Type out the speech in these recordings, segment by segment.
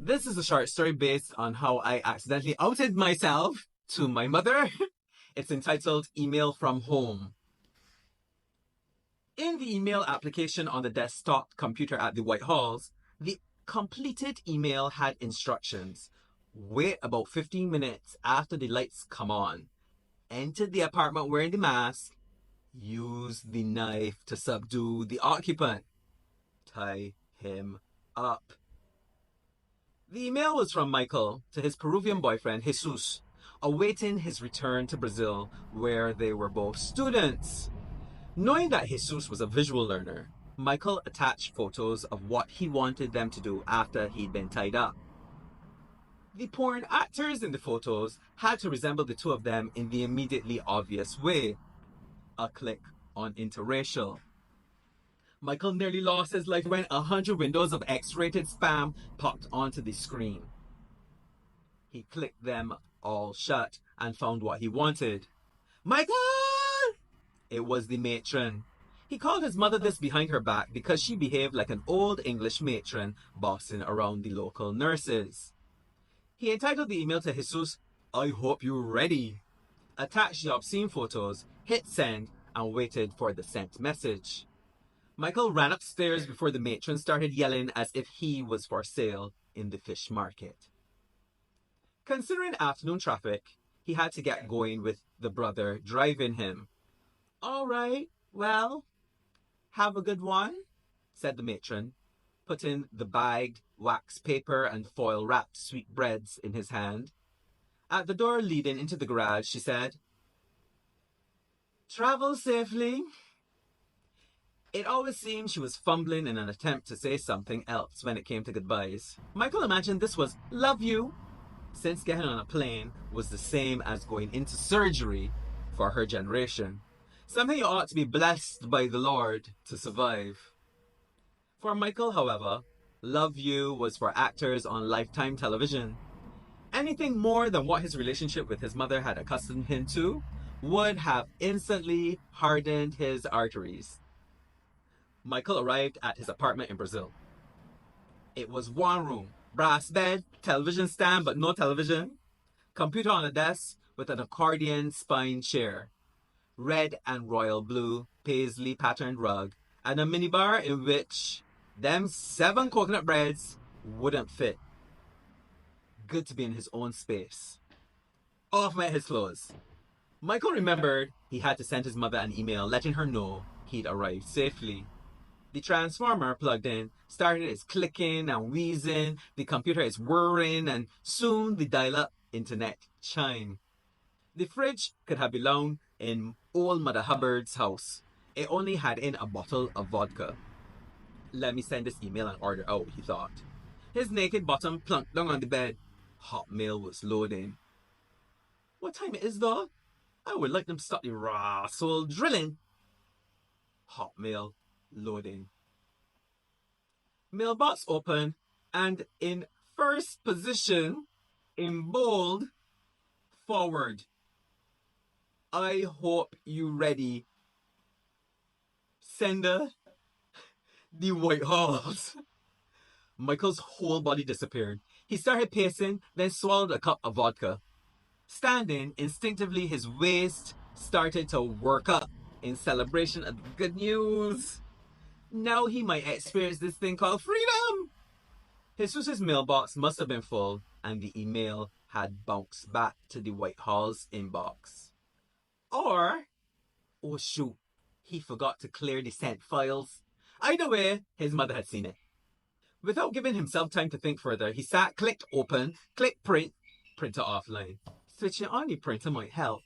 This is a short story based on how I accidentally outed myself to my mother. It's entitled Email from Home. In the email application on the desktop computer at the White Halls, the completed email had instructions. Wait about 15 minutes after the lights come on. Enter the apartment wearing the mask. Use the knife to subdue the occupant. Tie him up. The email was from Michael to his Peruvian boyfriend, Jesus, awaiting his return to Brazil, where they were both students. Knowing that Jesus was a visual learner, Michael attached photos of what he wanted them to do after he'd been tied up. The porn actors in the photos had to resemble the two of them in the immediately obvious way. A click on interracial. Michael nearly lost his life when 100 windows of X-rated spam popped onto the screen. He clicked them all shut and found what he wanted. Michael! It was the matron. He called his mother this behind her back because she behaved like an old English matron bossing around the local nurses. He entitled the email to Jesus, I hope you're ready. Attached the obscene photos, hit send, and waited for the sent message. Michael ran upstairs before the matron started yelling as if he was for sale in the fish market. Considering afternoon traffic, he had to get going with the brother driving him. All right, well, have a good one, said the matron, putting the bagged wax paper and foil wrapped sweetbreads in his hand. At the door leading into the garage, she said, Travel safely. It always seemed she was fumbling in an attempt to say something else when it came to goodbyes. Michael imagined this was love you, since getting on a plane was the same as going into surgery for her generation. Something you ought to be blessed by the Lord to survive. For Michael, however, love you was for actors on Lifetime television. Anything more than what his relationship with his mother had accustomed him to would have instantly hardened his arteries. Michael arrived at his apartment in Brazil. It was one room, brass bed, television stand but no television, computer on a desk with an accordion spine chair, red and royal blue paisley patterned rug, and a minibar in which them 7 coconut breads wouldn't fit. Good to be in his own space. Off went his clothes. Michael remembered he had to send his mother an email letting her know he'd arrived safely. The transformer plugged in started its clicking and wheezing, the computer is whirring, and soon the dial-up internet chimed. The fridge could have belonged in old Mother Hubbard's house. It only had in a bottle of vodka. Let me send this email and order out, he thought. His naked bottom plunked down on the bed. Hotmail was loading. What time it is, though? I would like them to stop the rascal drilling. Hotmail loading. Mailbox open, and in first position, in bold, forward. I hope you ready. Sender, the White Halls. Michael's whole body disappeared. He started pacing, then swallowed a cup of vodka. Standing, instinctively his waist started to work up in celebration of the good news. Now he might experience this thing called freedom. Jesus' mailbox must have been full, and the email had bounced back to the White Hall's inbox. Or, oh shoot, he forgot to clear the sent files. Either way, his mother had seen it. Without giving himself time to think further, he sat, clicked open, clicked print, printer offline. Switching on the printer might help.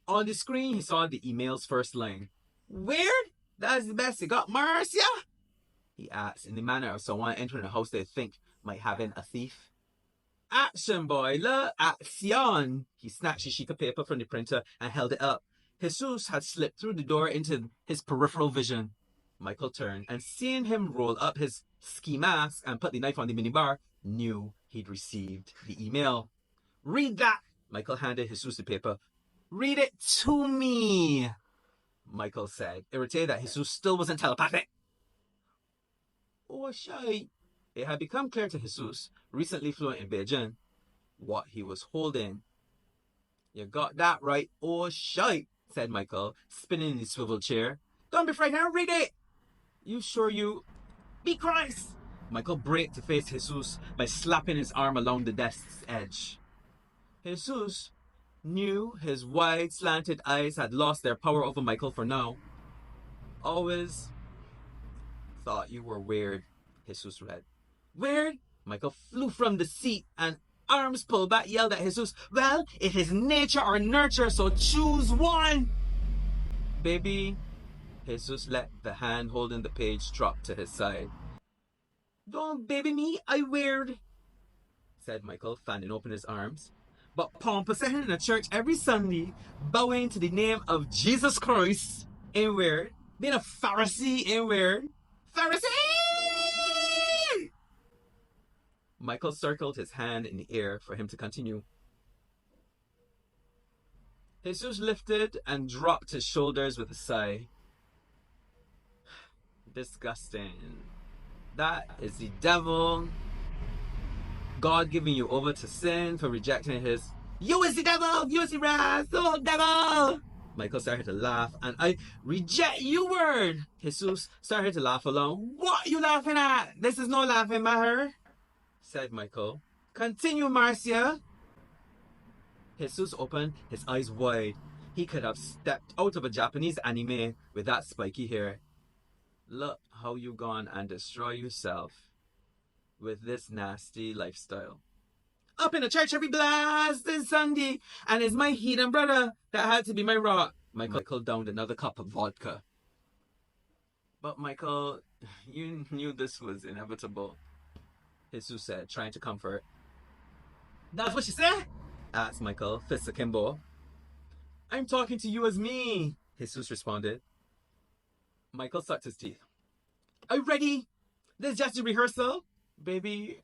On the screen, he saw the email's first line. Weird? That's the best you got, Marcia? He asked in the manner of someone entering a house they think might have been a thief. Action, boy, la action! He snatched a sheet of paper from the printer and held it up. Jesus had slipped through the door into his peripheral vision. Michael turned and, seeing him roll up his ski mask and put the knife on the minibar, knew he'd received the email. Read that! Michael handed Jesus the paper. Read it to me, Michael said, irritated that Jesus still wasn't telepathic. Oh, shy. It had become clear to Jesus, recently fluent in Beijing, what he was holding. You got that right, oh shite, said Michael, spinning in his swivel chair. Don't be frightened, read it! You sure you... Be Christ! Michael braked to face Jesus by slapping his arm along the desk's edge. Jesus knew his wide, slanted eyes had lost their power over Michael for now. Always thought you were weird, Jesus read. Weird? Michael flew from the seat and, arms pulled back, yelled at Jesus, well, it is nature or nurture, so choose one! Baby, Jesus let the hand holding the page drop to his side. Don't baby me, I weird, said Michael, fanning open his arms. But pompous in a church every Sunday, bowing to the name of Jesus Christ, ain't weird. Being a Pharisee ain't weird. Pharisee! Michael circled his hand in the air for him to continue. Jesus lifted and dropped his shoulders with a sigh. Disgusting. That is the devil. God giving you over to sin for rejecting his... You is the devil! You is the wrath! Oh, devil! Michael started to laugh, and I reject you word! Jesus started to laugh along. What you laughing at? This is no laughing matter, said Michael. Continue, Marcia. Jesus opened his eyes wide. He could have stepped out of a Japanese anime with that spiky hair. Look how you gone and destroy yourself with this nasty lifestyle. Up in the church every blasted Sunday, and it's my heathen brother that had to be my rock. Michael downed another cup of vodka. But Michael, you knew this was inevitable, Jesus said, trying to comfort. That's what she said? Asked Michael, fists akimbo. I'm talking to you as me, Jesus responded. Michael sucked his teeth. Are you ready? This is just a rehearsal? Baby,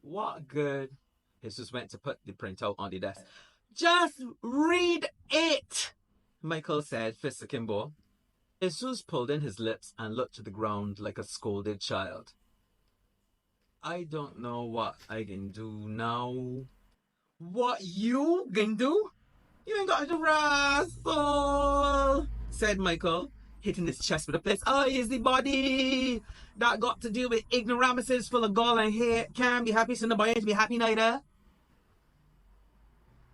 what good? Jesus went to put the printout on the desk. Just read it, Michael said, fists akimbo. Jesus pulled in his lips and looked to the ground like a scolded child. I don't know what I can do now. What you can do? You ain't got to wrestle, said Michael, hitting his chest with a fist. Oh, is the body that got to deal with ignoramuses full of gall and hate can't be happy, so nobody ain't to be happy neither.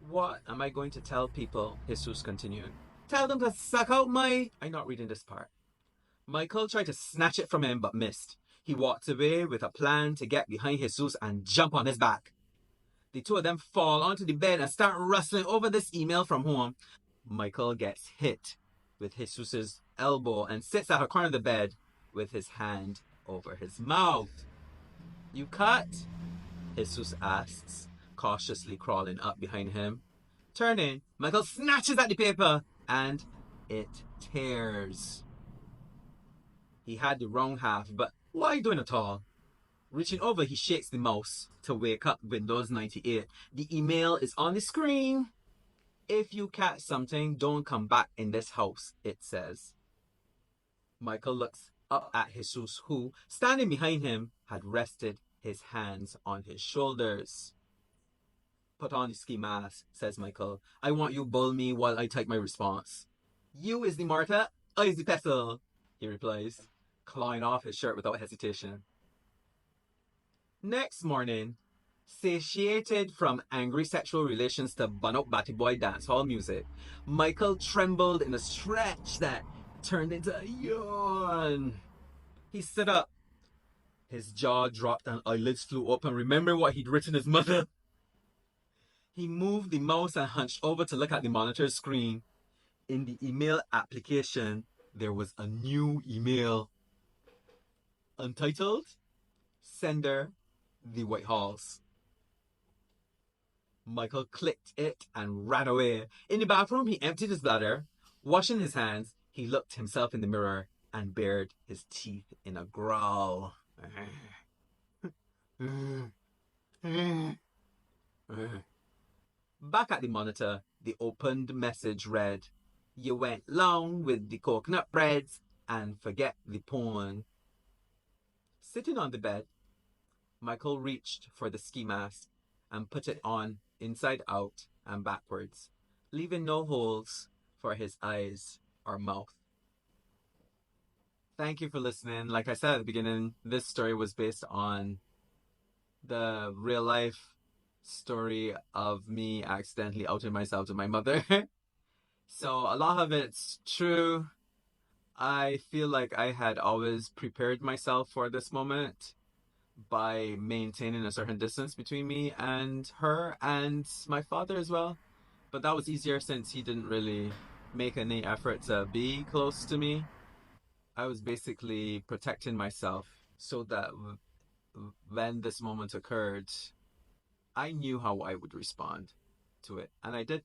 What am I going to tell people? Jesus continued. Tell them to suck out my... I'm not reading this part. Michael tried to snatch it from him but missed. He walked away with a plan to get behind Jesus and jump on his back. The two of them fall onto the bed and start rustling over this email from home. Michael gets hit with Jesus' elbow and sits at a corner of the bed with his hand over his mouth. You cut? Jesus asks, cautiously crawling up behind him. Turning, Michael snatches at the paper and it tears. He had the wrong half, but what are you doing at all? Reaching over, he shakes the mouse to wake up Windows 98. The email is on the screen. If you catch something, don't come back in this house, it says. Michael looks up at Jesus, who, standing behind him, had rested his hands on his shoulders. Put on the ski mask, says Michael. I want you bull me while I type my response. You is the martyr, I is the pestle, he replies, clawing off his shirt without hesitation. Next morning, satiated from angry sexual relations to bun-up batty boy dancehall music, Michael trembled in a stretch that turned into a yawn. He stood up. His jaw dropped and eyelids flew open, remembering what he'd written his mother. He moved the mouse and hunched over to look at the monitor screen. In the email application, there was a new email. Untitled, Sender, the White Halls. Michael clicked it and ran away. In the bathroom, he emptied his bladder. Washing his hands, he looked himself in the mirror and bared his teeth in a growl. Back at the monitor, the opened message read, You went long with the coconut breads and forget the porn. Sitting on the bed, Michael reached for the ski mask and put it on inside out and backwards, leaving no holes for his eyes or mouth. Thank you for listening. Like I said at the beginning, this story was based on the real life story of me accidentally outing myself to my mother. So a lot of it's true. I feel like I had always prepared myself for this moment by maintaining a certain distance between me and her and my father as well. But that was easier since he didn't really make any effort to be close to me. I was basically protecting myself so that when this moment occurred, I knew how I would respond to it, and I did.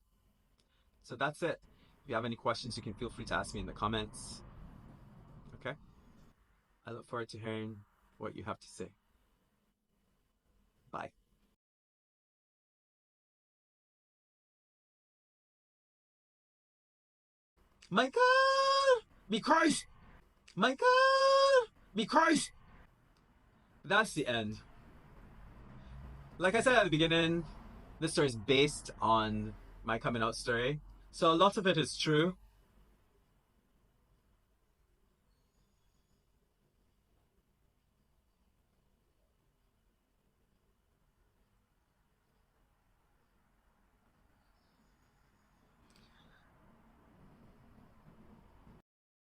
So that's it. If you have any questions, you can feel free to ask me in the comments. Okay? I look forward to hearing what you have to say. Bye. Michael! Be Christ! Michael! Be Christ! That's the end. Like I said at the beginning, this story is based on my coming out story. So a lot of it is true.